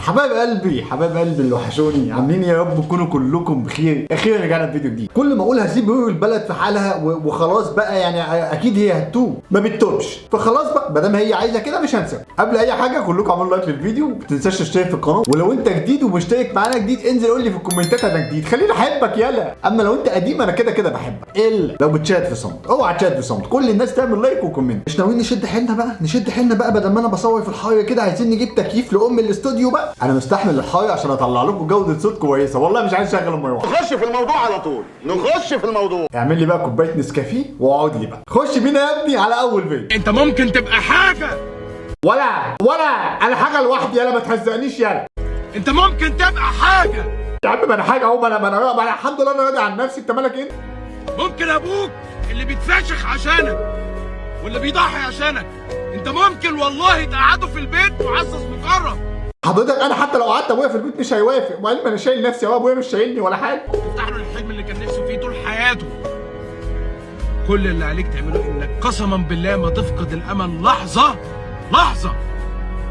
حبايب قلبي حبايب قلبي اللي وحشوني، عاملين يا رب تكونوا كلكم بخير. اخيرا رجعنا بفيديو جديد. كل ما اقول هسيب البلد في حالها وخلاص بقى، يعني اكيد هي هتتوب ما بتتوبش، فخلاص بقى ما دام هي عايزه كده مش هنسى. قبل اي حاجه كلكم اعملوا لايك للفيديو، ما تنساش تشترك في القناه، ولو انت جديد ومشترك معانا جديد انزل قول لي في الكومنتات انا جديد، خليني احبك يلا. اما لو انت قديم انا كده كده بحبك، الا لو بتشات في صمت. اوعى تشات في صمت، كل الناس تعمل لايك وكومنت. مش ناويين نشد حيلنا بقى، نشد حيلنا بقى، بدل ما انا بصور في الحر كده عايزين نجيب تكييف لام الاستوديو بقى. انا مستحمل الحر عشان اطلع لكم جوده صوت كويسه، والله مش عايز اشغل المروحه. نخش في الموضوع على طول، نخش في الموضوع. اعمل لي بقى كوبايه نسكافيه واقعد لي بقى. خش بينا يا ابني على اول فيديو. انت ممكن تبقى حاجه ولا انا حاجه لوحدي، يلا ما تهزقنيش يلا. انت ممكن تبقى حاجه يا عم ما انا حاجه اهو، ما انا الحمد لله انا راضي عن نفسي. انت مالك انت؟ ممكن ابوك اللي بيتفشخ عشانك واللي بيضحي عشانك، انت ممكن والله تقعده في البيت معزز مكرم. حضرتك انا حتى لو قعدت ابويا في البيت مش هيوافق، وقال ما انا شايل نفسي اهو، ابويا مش شايلني ولا حاجه. تفتح له الحلم اللي كان نفسه فيه طول حياته. كل اللي عليك تعمله انك قسما بالله ما تفقد الامل لحظه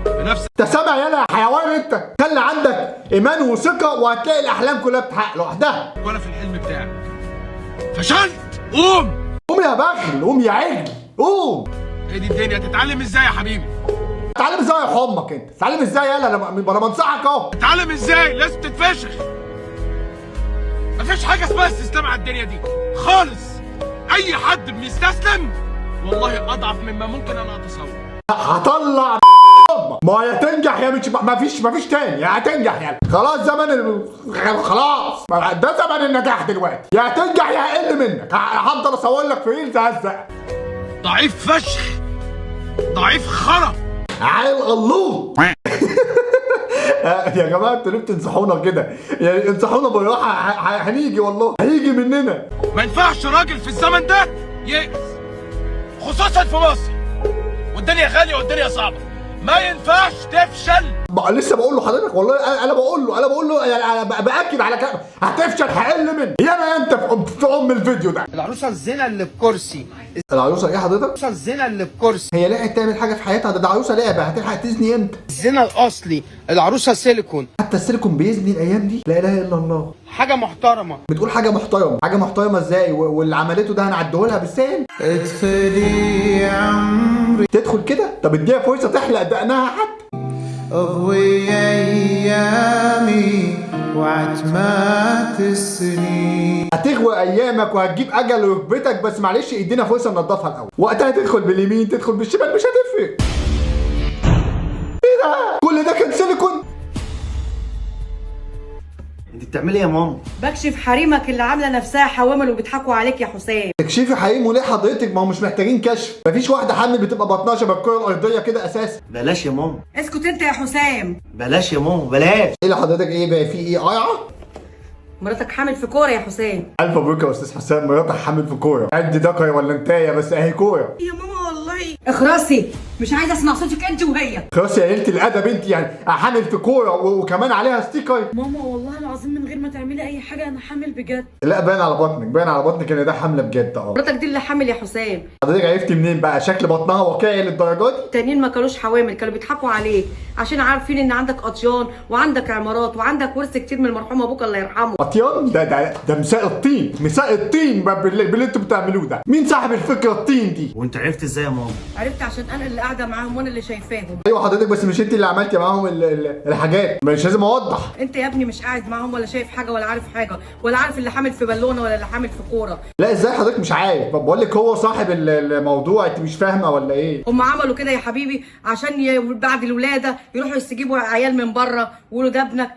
في نفسك. انت سامع يلا يا حيوان؟ انت خلي عندك ايمان وثقه وهتلاقي الاحلام كلها بتحقق لوحدها. ولا في الحلم بتاعك فشلت. قوم يا بخل، قوم يا عجل، قوم. هي دي الدنيا. تتعلم ازاي يا حبيبي؟ اتعلم ازاي يا حمك؟ انت اتعلم ازاي يلا؟ انا بنصحك اهو. تتعلم ازاي؟ لازم تتفشخ. مفيش حاجه اسمها استسلام على الدنيا دي خالص. اي حد بيستسلم والله اضعف مما ممكن انا اتصور. هطلع ما يا تنجح يا مش مفيش تاني، يا هتنجح يلا. خلاص خلاص ده زمن النجاح دلوقتي، يا هتنجح يا هقل منك. هفضل اصور لك في ريلز هزق. ضعيف فشخ، ضعيف خرا، عيل غلوط. يا جماعه انتوا ليه بتنصحونا كده؟ يعني انصحونا بالراحه، هنيجي والله هيجي مننا. ما ينفعش راجل في الزمن ده يئس، خصوصا في مصر والدنيا غاليه والدنيا صعبه. ما ينفعش تفشل. لسه بقول له حضرتك والله، انا بقول له يعني انا باكد على كلام. هتفشل هقل مني يا انا يا انت في الفيديو ده. العروسه الزنا اللي بكرسي. العروسه ايه حضرتك؟ العروسه الزنا اللي بكرسي. هي لحقت تعمل حاجه في حياتها؟ ده عروسه لعبه، هتلحق تزني امتى؟ الزنا الاصلي العروسه سيليكون. حتى السيليكون بيزني الايام دي؟ لا اله الا الله. حاجه محترمه. بتقول حاجه محترمه؟ حاجه محترمه ازاي؟ واللي عملته ده هنعديه لها بالسهل؟ ادخلي يا عمري تدخل كده؟ طب اديها فرصه تحلق دقنها حتى. اضوي ايامي وعتمات السنين. هتغوي ايامك وهتجيب اجل ركبتك، بس معلش ادينا فرصه ننضفها الاول. وقتها تدخل باليمين تدخل بالشمال مش هتفرق. ايه ده؟ كل ده كان سيليكون؟ انت بتعملي ايه يا ماما؟ بكشف حريمك اللي عامله نفسها حوامل وبيضحكوا عليك يا حسام. تكشفي حريم وليه حضرتك؟ ما هو مش محتاجين كشف، مفيش واحده حامل بتبقى بطنها شبه الكره الارضيه كده اساسا. بلاش يا ماما، اسكت انت يا حسام. بلاش يا ماما، بلاش. ايه اللي حضرتك ايه بقى؟ في ايه قايعه؟ مراتك حامل في كوره يا حسام. الف مبروك يا استاذ حسام، مراتك حامل في كوره. قد دكر ولا انتايه بس اهي كوره. يا ماما والله اخرسي، مش عايزه اسمع صوتك انت وهي. خلاص يا قلة الادب انت، يعني حامل في كوره وكمان عليها ستيكر. ماما والله العظيم من غير ما تعملي اي حاجه انا حامل بجد. لا باين على بطنك، باين على بطنك ان ده حمله بجد. مراتك دي اللي حامل يا حسام. حضرتك عرفتي منين بقى؟ شكل بطنها واقعي للدرجه دي؟ التانيين ما كانوش حوامل، كانوا بيضحكوا عليك عشان عارفين ان عندك اطيان وعندك عمارات وعندك ورث كتير من المرحوم ابوك الله يرحمه. اطيان؟ ده مساء الطين، مساء الطين باللي انتوا بتعملوه ده. مين صاحب الفكره الطين دي؟ وانت عرفت ازاي يا ماما؟ عرفت عشان انا اللي قاعده معاهم وانا اللي شايفاهم. ايوه حضرتك، بس مش انت اللي عملتي معاهم الحاجات، مش لازم اوضح. انت يا ابني مش قاعد معاهم ولا شايف حاجه ولا عارف حاجه ولا عارف اللي حامل في بالونه ولا اللي حامل في كوره. لا ازاي حضرتك مش عارف؟ بقول لك هو صاحب الموضوع، انت مش فاهمه ولا ايه؟ هم عملوا كده يا حبيبي عشان بعد الولاده يروحوا يستجيبوا عيال من بره ويقولوا ده ابنك،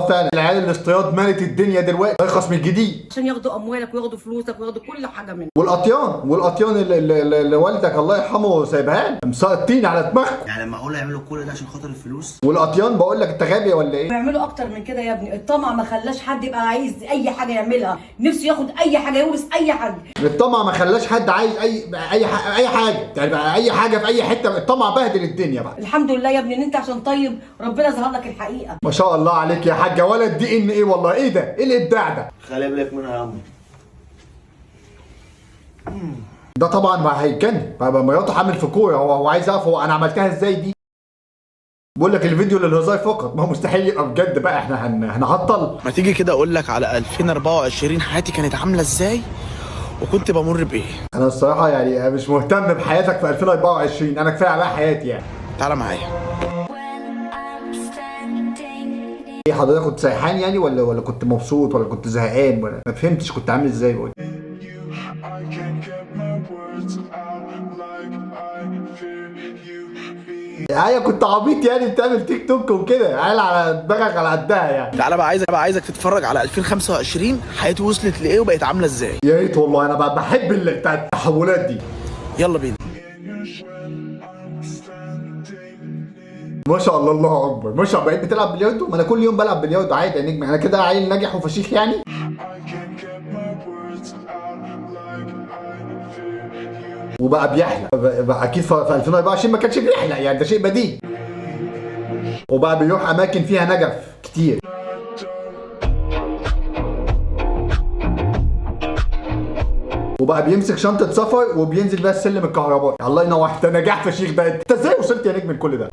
فعلا العيال الاصطياد مالت الدنيا دلوقتي، ارخص من الجديد. عشان ياخدوا اموالك وياخدوا فلوسك وياخدوا كل حاجه منك. والاطيان اللي والدك الله يرحمه سايبها لنا مسقطين على دماغكم. يعني معقول يعملوا كل ده عشان خاطر الفلوس؟ والاطيان بقول لك انت غبي ولا ايه؟ بيعملوا اكتر من كده يا ابني. الطمع ما خلاش حد يبقى عايز اي حاجه يعملها، نفسه ياخد اي حاجه يورث اي حاجه. الطمع ما خلاش حد عايز اي حاجه، يعني بقى اي حاجه في اي حته. الطمع بهدل الدنيا بقى. الحمد لله يا ابني ان انت عشان طيب ربنا ظهر لك الحقيقه. ما شاء الله عليك يا حاجه، ولا الدي ان ايه والله. ايه ده؟ ايه الابداع ده؟ خلي بالك منها يا عمي. ده طبعا ما هيتجنن. مراته حامل في كوره، هو عايز يعرف انا عملتها ازاي دي. بقول لك الفيديو للهزار فقط، ما هو مستحيل يبقى بجد بقى. احنا هنعطل. ما تيجي كده اقول لك على 2024 حياتي كانت عامله ازاي وكنت بمر بايه. انا الصراحه يعني مش مهتم بحياتك في 2024، انا كفايه عليا حياتي يعني. تعالى معايا. ايه حضرتك كنت سيحان يعني ولا كنت مبسوط ولا كنت زهقان ولا ما فهمتش كنت عامل ازاي؟ بقول يعني كنت عبيط يعني بتعمل تيك توك وكده، عيل على دماغك على قدها يعني. تعالى بقى عايزك تتفرج على 2025 حياتي وصلت لايه وبقت عامله ازاي. يا ريت والله، انا بحب التحولات دي. يلا بينا. ما شاء الله، الله اكبر، ما شاء الله. بقيت بتلعب بلياردو؟ ما انا كل يوم بلعب بلياردو عادي يا نجم. انا كده عيل ناجح وفشيخ يعني. وبقى بيحلق بقى اكيد في 2024 ما كانش بيحلق يعني، ده شيء بديهي. وبقى بيروح اماكن فيها نجف كتير. وبقى بيمسك شنطه سفر وبينزل بيها السلم الكهربائي. الله ينور، انت نجاح فشيخ ده. انت ازاي وصلت يا نجم لكل ده؟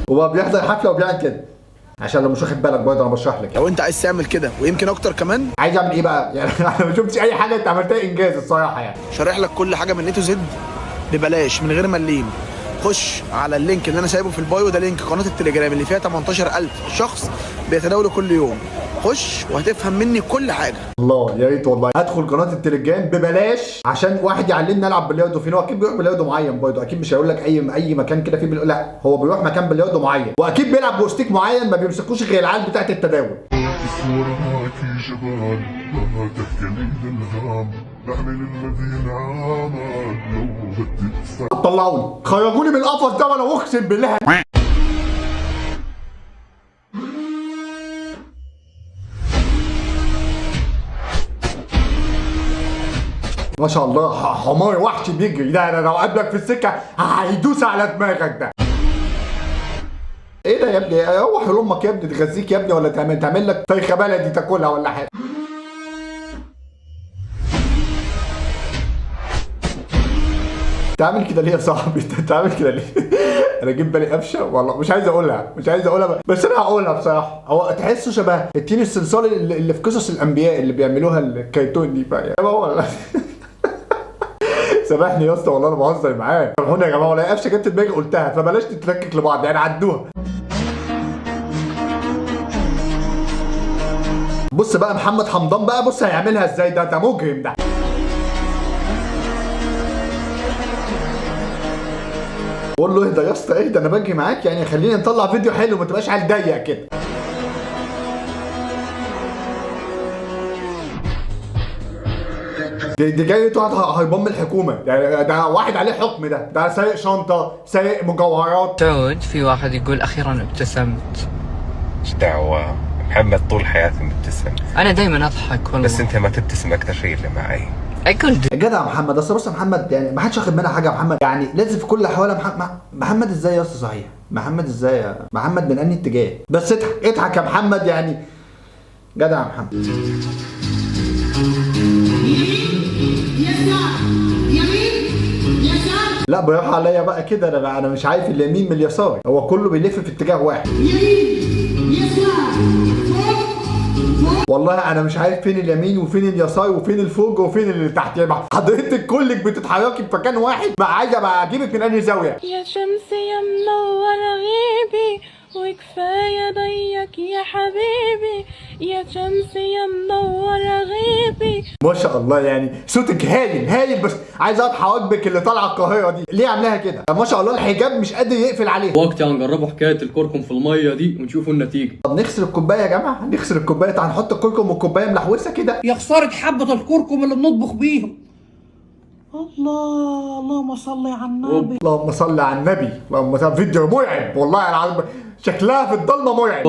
وبقى بيحضر حفله وبيعمل كده، عشان لو مش واخد بالك برضه انا بشرح لك. لو انت عايز تعمل كده ويمكن اكتر كمان. عايز اعمل ايه بقى؟ يعني انا ما شفتش اي حاجه انت عملتها انجاز الصراحه يعني. شارح لك كل حاجه من A to Z ببلاش من غير مليم. خش على اللينك اللي انا سايبه في البايو، ده لينك قناه التليجرام اللي فيها 18,000 شخص بيتداولوا كل يوم. خش وهتفهم مني كل حاجه. الله يا ريت والله ادخل قناه التليجرام ببلاش عشان واحد يعلمني العب بلياردو فين. هو اكيد بيروح بلياردو معين برضه، اكيد مش هيقول لك اي مكان كده فيه لا، هو بيروح مكان بلياردو معين، واكيد بيلعب بوستيك معين ما بيمسكوش غير العيال بتاعت التداول. طلعوني خرجوني من القفص ده، وانا اقسم بالله ما شاء الله. حمار وحش بيجري ده، انا لو قابلك في السكه هيدوس على دماغك ده. ايه ده يا ابني؟ روح لامك يا ابني تغذيك يا ابني، ولا تعمل لك فرخه بلدي تاكلها ولا حاجه. تعمل كده ليه يا صاحبي؟ انت تعمل كده ليه؟ انا جيب بالي قفشه والله، مش عايز اقولها بس انا هقولها بصراحه. هو تحسه شبه التين الصلصال اللي في قصص الانبياء اللي بيعملوها الكرتون دي بقى يعني. هو سامحني يا اسطى والله انا بهزر معاك. هنا يا جماعه ولا قفشه جت دماغي قلتها، فبلاش تتلكك لبعض يعني، عدوها. بص بقى محمد حمدان بقى، بص هيعملها ازاي. ده مجرم ده. قول له اهدى يا اسطى اهدى، انا باجي معاك يعني، خلينا نطلع فيديو حلو ما تبقاش عيل ضيق كده. دي جاي واحد هيبان من الحكومه يعني، ده واحد عليه حكم، ده سايق شنطه، سايق مجوهرات. سعود، في واحد يقول اخيرا ابتسمت. ايش دعوة؟ محمد طول حياتي مبتسم. انا دايما اضحك والله. بس انت ما تبتسم اكثر شيء اللي معي. اقول يا جدع محمد، اصل بص يا محمد يعني ما حدش واخد منها حاجه يا محمد يعني، لازم في كل الاحوال محمد ازاي يا اسطى؟ صحيح محمد ازاي يا محمد؟ من انهي اتجاه؟ بس اضحك يا محمد يعني. جدع يا محمد. لا بيروح عليا بقى كده، انا مش عارف اليمين من اليسار، هو كله بيلف في اتجاه واحد. والله انا مش عارف فين اليمين وفين اليسار وفين الفوق وفين اللي تحت يعني. حضرتك كلك بتتحركي في مكان واحد، بقى عايزه بقى اجيبك من انهي زاويه؟ يا شمسي يا منور غيبي وكفايه ضيك يا حبيبي، يا شمسي يا منور غيبي. ما شاء الله يعني صوتك هايل، بس عايز اقطع حواجبك اللي طالعه القاهره دي، ليه عاملاها كده؟ ما شاء الله الحجاب مش قادر يقفل عليه. وقت هنجربوا حكايه الكركم في الميه دي ونشوفوا النتيجه. طب نغسل الكوبايه يا جماعه، نغسل الكوبايه. تعال نحط الكركم والكوبايه ملحوسه كده. يا خساره حبه الكركم اللي بنطبخ بيهم. اللهم صل على النبي. اللهم صل على النبي. اللهم صل. فيديو مرعب والله العظيم، شكلها في الضلمه مرعب.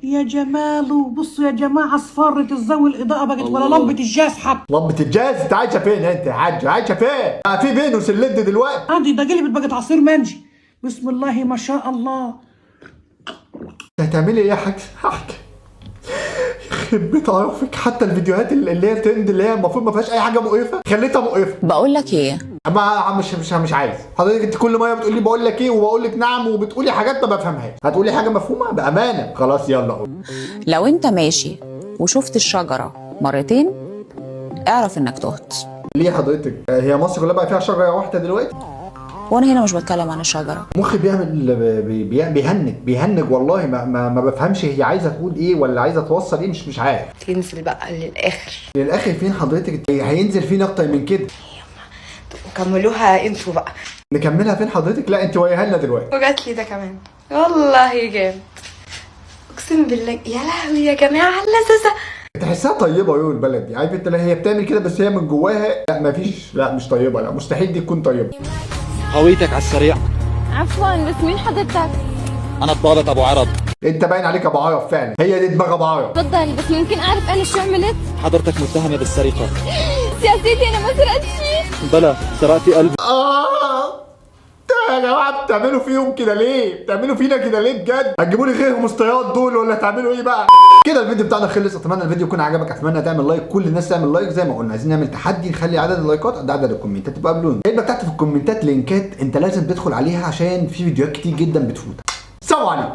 يا جماله، بصوا يا جماعه اصفرت الزاويه، الاضاءه بقت ولا لمبه الجاز حتى. لمبه الجاز؟ انت عايشه فين انت يا حاج؟ عايشه فين؟ في فينوس الليد دلوقتي. عندي ده قلبت بقت عصير منجي. بسم الله ما شاء الله. هتعملي ايه يا حاج؟ يخرب بيت عرفك، حتى الفيديوهات اللي هي الترند اللي هي المفروض ما فيهاش اي حاجه مقرفه خليتها مقرفه. بقول لك ايه، ما مش عايز حضرتك. انت كل مره بتقولي بقول لك ايه وبقول لك نعم وبتقولي حاجات ما بفهمهاش. هتقولي حاجه مفهومه بامانه؟ خلاص يلا قول. لو انت ماشي وشفت الشجره مرتين اعرف انك تهت. ليه حضرتك؟ هي مصر كلها بقى فيها شجره واحده دلوقتي؟ وانا هنا مش بتكلم عن الشجره. مخي بيهنج والله. ما بفهمش هي عايزه تقول ايه ولا عايزه توصل ايه. مش عارف. تنزل بقى للاخر. للاخر فين حضرتك؟ هينزل فين اكتر من كده؟ كملوها انتوا بقى. نكملها فين حضرتك؟ لا انت وايها لنا دلوقتي. وجات لي ده كمان والله جامد اقسم بالله. يا لهوي يا جماعه اللذيذه. تحسها طيبه يو البلد دي، عارف انت؟ لا هي بتعمل كده بس هي من جواها لا مفيش. لا مش طيبه، لا مستحيل دي تكون طيبه. هويتك على السريع. عفوا بس مين حضرتك؟ انا الضابط ابو عرب. انت باين عليك ابو عرب فعلا، هي دي دماغ ابو عرب. تفضل بس ممكن اعرف انا شو عملت؟ حضرتك متهمه بالسرقه. سياسيتي انا ما سرقت شيء. بلا سرقتي قلبي. يا جماعه بتعملوا فيهم كده ليه؟ بتعملوا فينا كده ليه بجد؟ هتجيبوا لي غيرهم اصطياد دول ولا هتعملوا ايه بقى؟ كده الفيديو بتاعنا خلص. اتمنى الفيديو يكون عجبك، اتمنى تعمل لايك. كل الناس تعمل لايك زي ما قلنا. عايزين نعمل تحدي نخلي عدد اللايكات قد عدد الكومنتات تبقى قبلونا. هيبقى تحت في الكومنتات لينكات انت لازم تدخل عليها عشان في فيديوهات كتير جدا بتفوتك. سلام عليكم.